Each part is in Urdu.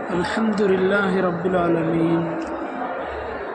الحمد للہ رب العالمین،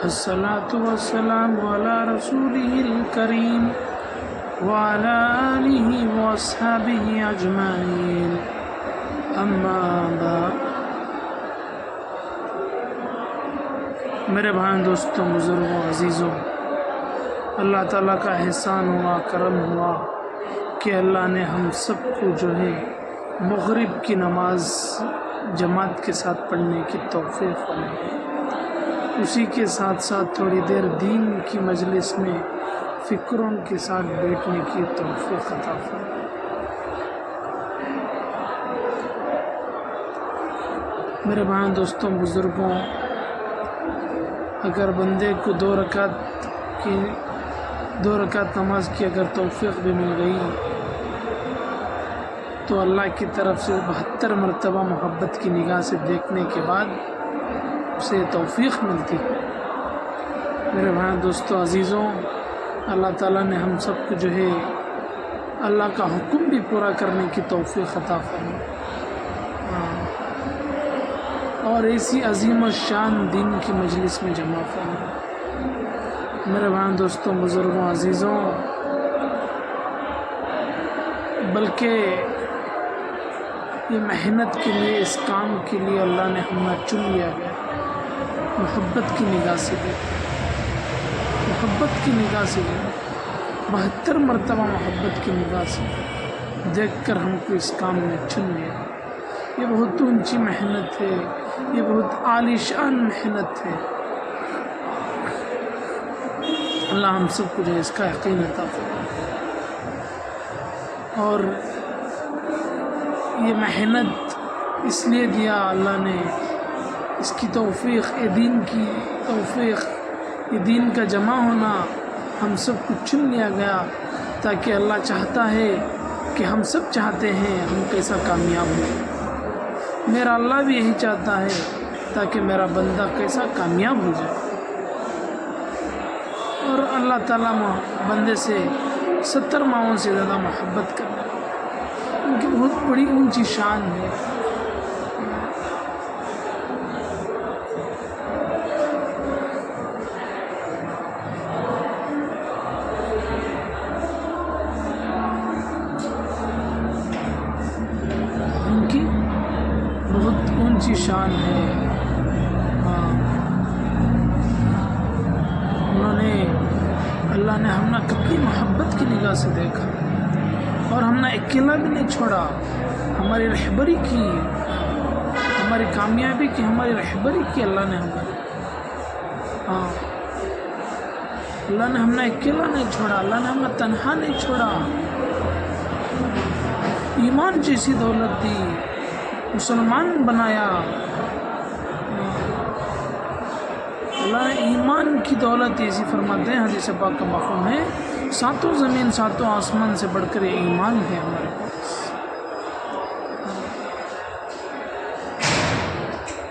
الصلاۃ والسلام علی رسولہ الکریم وعلی آلہ واصحابہ اجمعین، اما بعد۔ میرے بھائیوں، دوستوں، بزرگوں، عزیزوں، اللہ تعالیٰ کا احسان ہوا، کرم ہوا کہ اللہ نے ہم سب کو جو ہے مغرب کی نماز جماعت کے ساتھ پڑھنے کی توفیق دی۔ اسی کے ساتھ ساتھ تھوڑی دیر دین کی مجلس میں فکروں کے ساتھ بیٹھنے کی توفیق عطا فرمائی۔ میرے بھائیوں، دوستوں، بزرگوں، اگر بندے کو دو رکعت نماز کی اگر توفیق بھی مل گئی تو اللہ کی طرف سے 72 مرتبہ محبت کی نگاہ سے دیکھنے کے بعد اسے توفیق ملتی۔ میرے بھائیوں، دوستوں، عزیزوں، اللہ تعالیٰ نے ہم سب کو جو ہے اللہ کا حکم بھی پورا کرنے کی توفیق عطا فرمائی، اور ایسی عظیم الشان دین کی مجلس میں جمع فرمائی۔ میرے بھائیوں، دوستوں، بزرگوں، عزیزوں، بلکہ یہ محنت کے لیے، اس کام کے لیے اللہ نے ہمیں چن لیا گیا، محبت کی نگاہ سے دیکھا، محبت کی نگاہ سے دیکھا، 72 مرتبہ محبت کی نگاہ سے دیکھ کر ہم کو اس کام میں چن لیا۔ یہ بہت اونچی محنت ہے، یہ بہت عالی شان محنت ہے۔ اللہ ہم سب کو جو ہے اس کا یقین عطا فرمائے، اور یہ محنت اس لیے دیا اللہ نے، اس کی توفیق، یہ دین کی توفیق، یہ دین کا جمع ہونا ہم سب کو چن لیا گیا، تاکہ اللہ چاہتا ہے کہ ہم سب چاہتے ہیں ہم کیسا کامیاب ہوں۔ میرا اللہ بھی یہی چاہتا ہے تاکہ میرا بندہ کیسا کامیاب ہو جائے، اور اللہ تعالیٰ بندے سے 70 ماؤں سے زیادہ محبت کرنا، ان کی بہت بڑی اونچی شان ہے۔ ان کی بہت اونچی شان ہے۔ انہوں نے، اللہ نے ہم نے کتنی محبت کی نگاہ سے دیکھا، اور ہم نے اکیلا بھی نہیں چھوڑا، ہماری رہبری کی، ہماری کامیابی کی، ہماری رہبری کی اللہ نے ہماری، اللہ نے ہم نے اکیلا نہیں چھوڑا، اللہ نے ہمیں تنہا نہیں چھوڑا، ایمان جیسی دولت دی، مسلمان بنایا۔ اللہ نے ایمان کی دولت ایسی فرماتے ہیں، حدیث پاک کا مفہوم ہے، 7 زمین 7 آسمان سے بڑھ کر ایمان ہے ہمارے پاس۔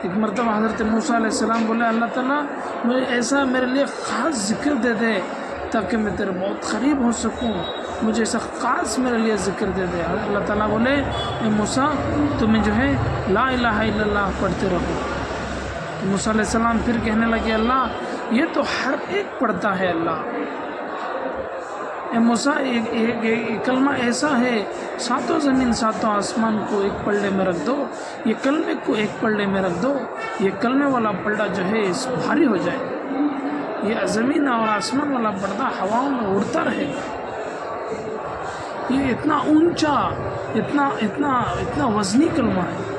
ایک مرتبہ حضرت موسیٰ علیہ السلام بولے، اللہ تعالیٰ مجھے ایسا میرے لیے خاص ذکر دے دے تاکہ میں تیرے بہت قریب ہو سکوں، مجھے ایسا خاص میرے لیے ذکر دے دے۔ اللہ تعالیٰ بولے، اے موسیٰ تمہیں جو ہے لا الہ الا اللہ پڑھتے رہو۔ موسیٰ علیہ السلام پھر کہنے لگے، اللہ یہ تو ہر ایک پڑھتا ہے، اللہ اے موسیٰ ایک کلمہ ایسا ہے، 7 زمین 7 آسمان کو ایک پلڑے میں رکھ دو، یہ کلمے کو ایک پلڑے میں رکھ دو، یہ کلمے والا پلڑا جو ہے اس بھاری ہو جائے، یہ زمین اور آسمان والا پردہ ہواؤں میں اڑتا رہے گا۔ یہ اتنا اونچا، اتنا وزنی کلمہ ہے۔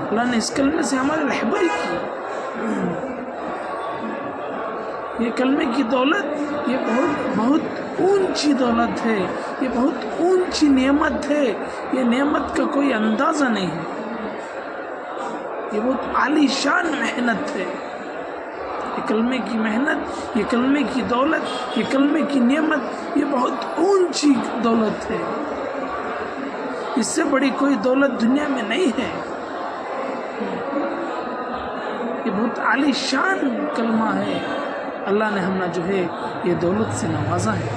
اللہ نے اس کلمے سے ہماری رہبری کی۔ یہ کلمے کی دولت، یہ بہت اونچی دولت ہے، یہ بہت اونچی نعمت ہے، یہ نعمت کا کوئی اندازہ نہیں ہے، یہ بہت عالی شان محنت ہے۔ یہ کلمے کی محنت، یہ کلمے کی دولت، یہ کلمے کی نعمت، یہ بہت اونچی دولت ہے، اس سے بڑی کوئی دولت دنیا میں نہیں ہے۔ یہ بہت عالی شان کلمہ ہے، اللہ نے ہمیں جو ہے یہ دولت سے نوازا ہے۔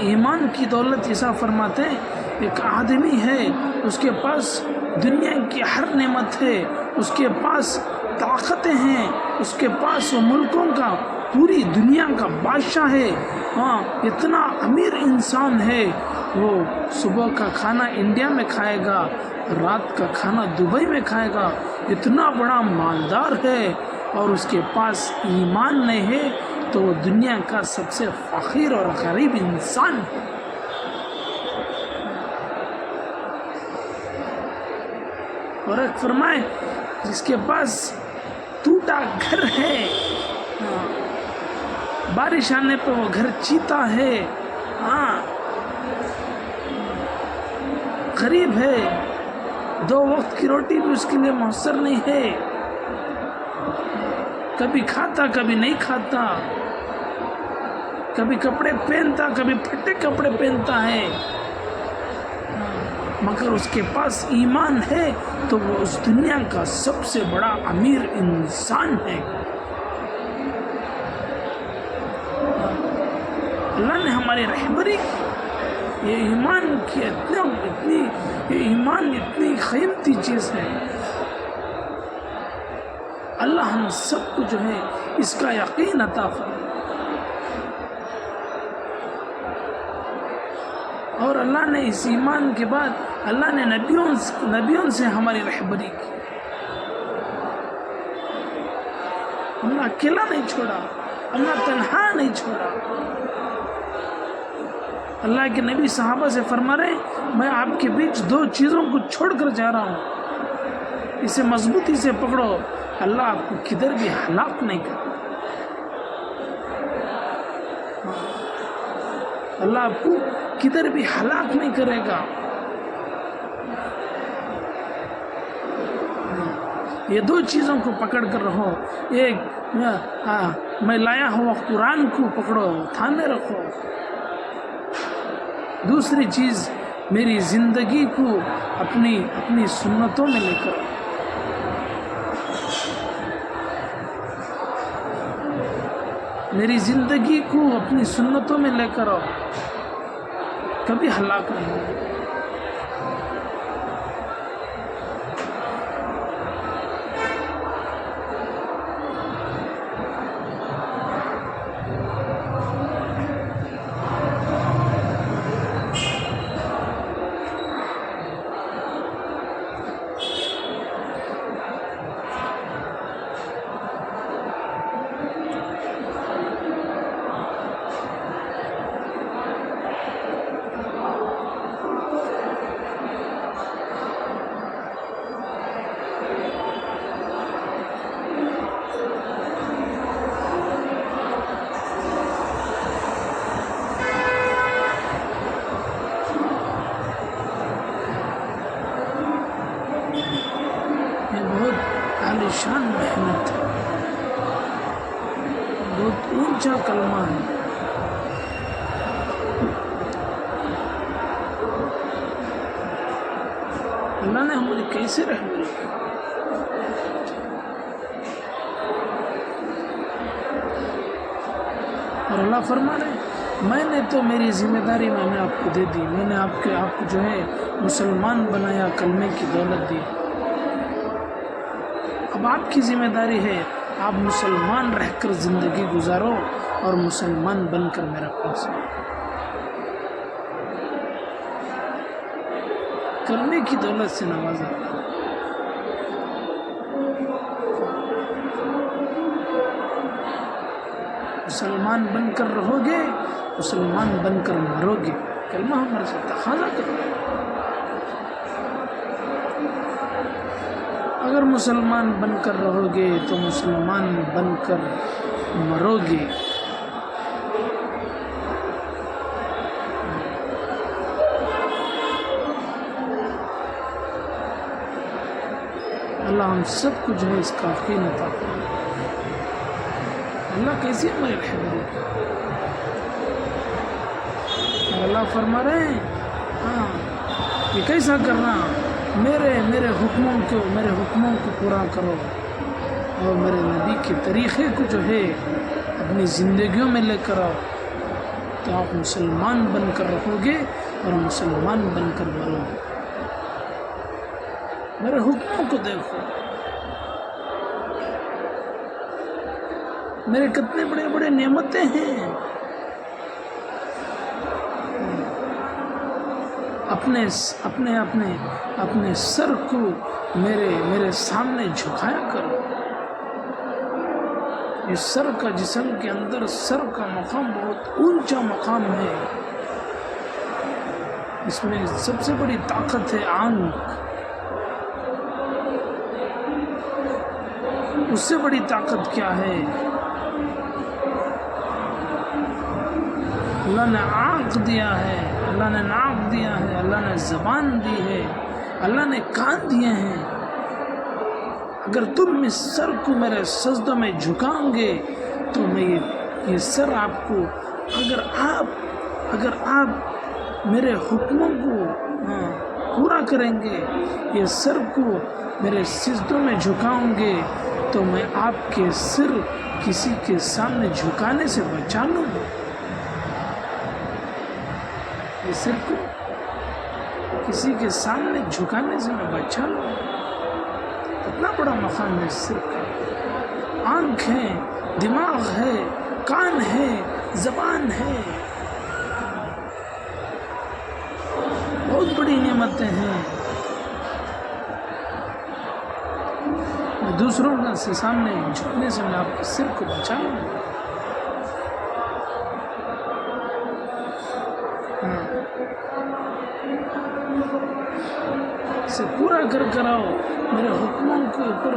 ایمان کی دولت ایسا فرماتے ہیں، ایک آدمی ہے اس کے پاس دنیا کی ہر نعمت ہے، اس کے پاس طاقتیں ہیں، اس کے پاس وہ ملکوں کا پوری دنیا کا بادشاہ ہے، ہاں اتنا امیر انسان ہے، وہ صبح کا کھانا انڈیا میں کھائے گا، رات کا کھانا دبئی میں کھائے گا، اتنا بڑا مالدار ہے، اور اس کے پاس ایمان نہیں ہے تو وہ دنیا کا سب سے فقیر اور غریب انسان ہے۔ اور ایک فرمائے جس کے پاس ٹوٹا گھر ہے، بارش آنے پہ وہ گھر چیتا ہے، ہاں غریب ہے، 2 وقت کی روٹی بھی اس کے لیے میسر نہیں ہے، کبھی کھاتا کبھی نہیں کھاتا، کبھی کپڑے پہنتا کبھی پھٹے کپڑے پہنتا ہے، مگر اس کے پاس ایمان ہے تو وہ اس دنیا کا سب سے بڑا امیر انسان ہے۔ اللہ نے ہماری رہبری کی، یہ ایمان کی یہ ایمان اتنی قیمتی چیز ہے، اللہ ہم سب کو جو ہے اس کا یقین عطا فرمائے، اور اللہ نے اس ایمان کے بعد اللہ نے نبیوں سے ہماری رہبری کی، اللہ اکیلا نہیں چھوڑا، اللہ تنہا نہیں چھوڑا۔ اللہ کے نبی صحابہ سے فرما رہے ہیں، میں آپ کے بیچ 2 چیزوں کو چھوڑ کر جا رہا ہوں، اسے مضبوطی سے پکڑو، اللہ آپ کو کدھر بھی ہلاک نہیں کرے، اللہ آپ کو کدھر بھی ہلاک نہیں کرے گا۔ یہ 2 چیزوں کو پکڑ کر رہو، ایک میں لایا ہوا قرآن کو پکڑو، تھامے رکھو، دوسری چیز میری زندگی کو اپنی سنتوں میں لے کر، میری زندگی کو اپنی سنتوں میں لے کر آؤ، کبھی ہلاک نہیں ہوگا۔ عالیشان محنت ہے، بہت اونچا کلمہ ہے۔ اللہ نے ہماری کیسے رہبری کی، اور اللہ فرما رہے ہیں، میں نے تو میری ذمہ داری میں نے آپ کو دے دی، میں نے آپ کو جو ہے مسلمان بنایا، کلمے کی دولت دی، اب آپ کی ذمہ داری ہے آپ مسلمان رہ کر زندگی گزارو اور مسلمان بن کر میرا پاس کلمے کی دولت سے نوازا۔ مسلمان بن کر رہو گے، مسلمان بن کر مرو گے، کلمہ ہمارے سے تقاضا کرو۔ اگر مسلمان بن کر رہو گے تو مسلمان بن کر مرو گے۔ اللہ ہم سب کو جو ہے اس کا یقین عطا فرمائے۔ اللہ کیسی ہماری رہبری، اللہ فرما رہے ہیں ہاں یہ کیسا کرنا، میرے حکموں کو پورا کرو اور میرے نبی کے طریقے کو جو ہے اپنی زندگیوں میں لے کر آؤ۔ تو آپ مسلمان بن کر رہو گے اور مسلمان بن کر مرو گے۔ میرے حکموں کو دیکھو، میرے کتنے بڑے بڑے نعمتیں ہیں۔ اپنے سر کو میرے سامنے جھکایا کرو۔ یہ سر کا جسم کے اندر سر کا مقام بہت اونچا مقام ہے، اس میں سب سے بڑی طاقت ہے آنکھ، اس سے بڑی طاقت کیا ہے؟ اللہ نے آنکھ دیا ہے، اللہ نے ناک دیا ہے، اللہ نے زبان دی ہے، اللہ نے کان دیے ہیں۔ اگر تم اس سر کو میرے سجدہ میں جھکاؤں گے تو میں یہ سر آپ کو، اگر آپ میرے حکموں کو پورا کریں گے، یہ سر کو میرے سجدوں میں جھکاؤں گے تو میں آپ کے سر کسی کے سامنے جھکانے سے بچا لوں گا۔ یہ سر کو کسی کے سامنے جھکانے سے میں بچا لوں گا۔ اتنا بڑا مقام ہے سر کا۔ آنکھ ہے، دماغ ہے، کان ہے، زبان ہے، بہت بڑی نعمتیں ہیں۔ میں دوسروں کے سامنے جھکنے سے میں آپ کے سر کو بچا لوں گا۔ اسے پورا کر آؤ، میرے حکموں کے اوپر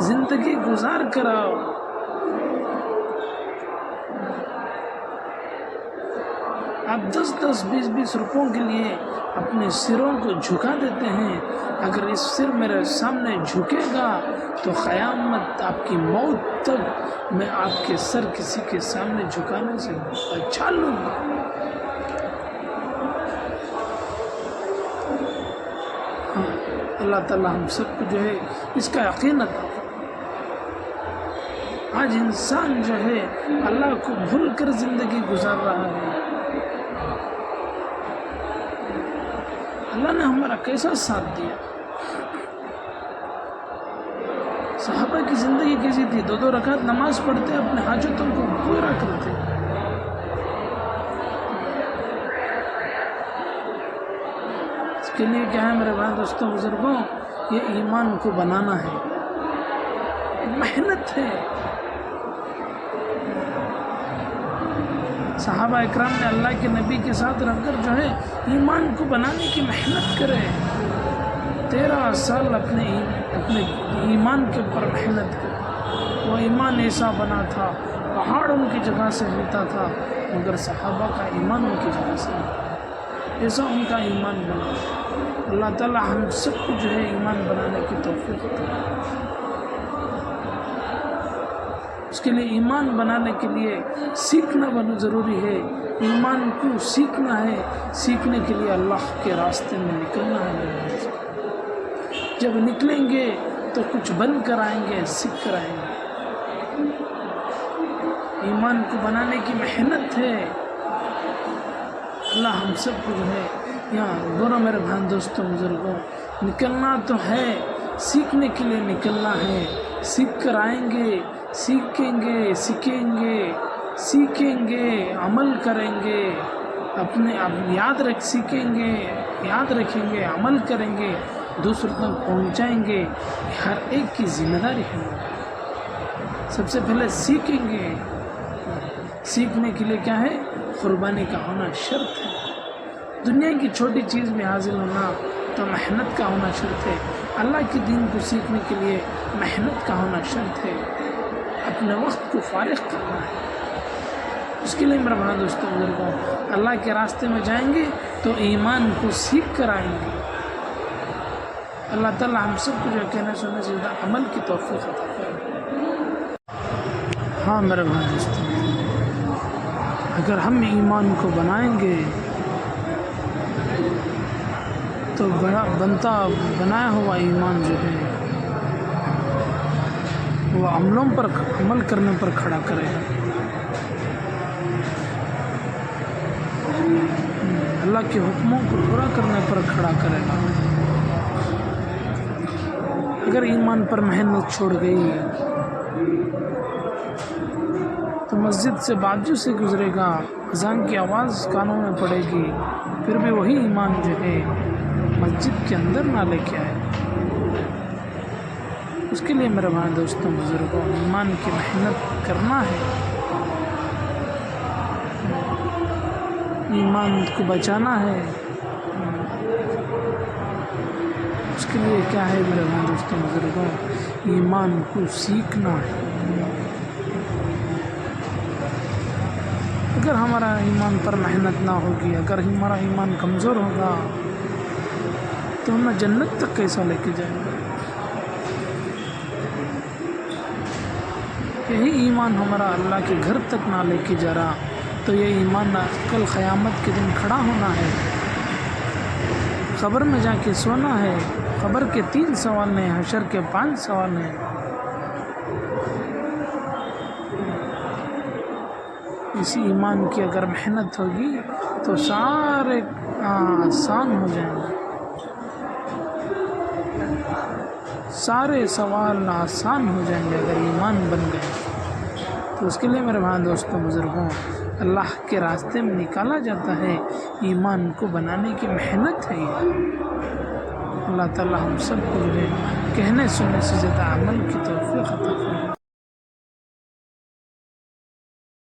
زندگی گزار کر آؤ۔ آپ 10-10 20-20 روپوں کے لیے اپنے سروں کو جھکا دیتے ہیں، اگر اس سر میرے سامنے جھکے گا تو قیامت آپ کی موت تک میں آپ کے سر کسی کے سامنے جھکانے سے بچا لوں گا۔ اللہ تعالیٰ ہم سب کو جو ہے اس کا یقین عطا فرمائے۔ آج انسان جو ہے اللہ کو بھول کر زندگی گزار رہا ہے۔ اللہ نے ہمارا کیسا ساتھ دیا؟ صحابہ کی زندگی کیسی تھی؟ 2 رکعت نماز پڑھتے، اپنے حاجتوں کو پورا کرتے۔ اس کے لیے کیا ہے میرے بھائی دوستوں بزرگوں؟ یہ ایمان کو بنانا ہے، محنت ہے۔ صحابہ اکرام نے اللہ کے نبی کے ساتھ رہ کر جو ہے ایمان کو بنانے کی محنت کرے۔ 13 سال اپنے ایمان کے اوپر محنت کرے۔ وہ ایمان ایسا بنا تھا، پہاڑ ان کی جگہ سے ہلتا تھا، مگر صحابہ کا ایمان ان کی جگہ سے نہیں، ایسا ان کا ایمان بنا۔ اللہ تعالیٰ ہم سب کو جو ہے ایمان بنانے کی توفیق عطا۔ اس کے لیے ایمان بنانے کے لیے سیکھنا بہت ضروری ہے۔ ایمان کو سیکھنا ہے، سیکھنے کے لیے اللہ کے راستے میں نکلنا ہے۔ جب نکلیں گے تو کچھ بن کر آئیں گے، سیکھ کر آئیں گے۔ ایمان کو بنانے کی محنت ہے۔ اللہ ہم سب کو جو ہے یہاں دونوں میرے بھائی دوستوں بزرگوں نکلنا تو ہے، سیکھنے کے لیے نکلنا ہے۔ سیکھ کر آئیں گے، سیکھیں گے، سیکھیں گے، عمل کریں گے، اپنے سیکھیں گے، یاد رکھیں گے، عمل کریں گے، دوسروں تک پہنچائیں گے۔ ہر ایک کی ذمہ داری ہے۔ سب سے پہلے سیکھیں گے۔ سیکھنے کے لیے کیا ہے؟ قربانی کا ہونا شرط ہے۔ دنیا کی چھوٹی چیز میں حاصل ہونا تو محنت کا ہونا شرط ہے۔ اللہ کے دین کو سیکھنے کے لیے محنت کا ہونا شرط ہے۔ اپنے وقت کو فارغ کرنا ہے۔ اس کے لیے میرے بھائی دوستوں بزرگوں اللہ کے راستے میں جائیں گے تو ایمان کو سیکھ کر آئیں گے۔ اللہ تعالیٰ ہم سب کو جو کہنے سننے سے زیادہ عمل کی توفیق عطا فرمائے۔ ہاں میرے بھائی دوستوں، اگر ہم ایمان کو بنائیں گے تو بنایا ہوا ایمان جو ہے وہ عمل کرنے پر کھڑا کرے گا۔ اللہ کے حکموں کو پورا کرنے پر کھڑا کرے گا۔ اگر ایمان پر محنت چھوڑ گئی تو مسجد سے بازو سے گزرے گا، اذان کی آواز کانوں میں پڑے گی، پھر بھی وہی ایمان جو ہے مسجد کے اندر نہ لے کے آئے۔ اس کے لیے میرے بھائی دوستوں بزرگوں، ایمان کی محنت کرنا ہے، ایمان کو بچانا ہے۔ اس کے لیے کیا ہے میرے بھائی دوستوں بزرگوں، ایمان کو سیکھنا ہے۔ اگر ہمارا ایمان پر محنت نہ ہوگی، اگر ہمارا ایمان کمزور ہوگا تو ہم جنت تک کیسا لے کے جائیں گے؟ یہی ایمان ہمارا اللہ کے گھر تک نہ لے کے جا رہا تو یہ ایمان کل قیامت کے دن کھڑا ہونا ہے، قبر میں جا کے سونا ہے۔ قبر کے 3 سوال ہیں، حشر کے 5 سوال ہیں۔ اسی ایمان کی اگر محنت ہوگی تو سارے آسان ہو جائیں گے، سارے سوال آسان ہو جائیں گے اگر ایمان بن گئے۔ تو اس کے لیے میرے بھائی دوستوں بزرگوں، اللہ کے راستے میں نکالا جاتا ہے، ایمان کو بنانے کی محنت ہے یہ۔ اللہ تعالی ہم سب کو جو ہے کہنے سننے سے زیادہ عمل کی توفیق عطا فرمائے۔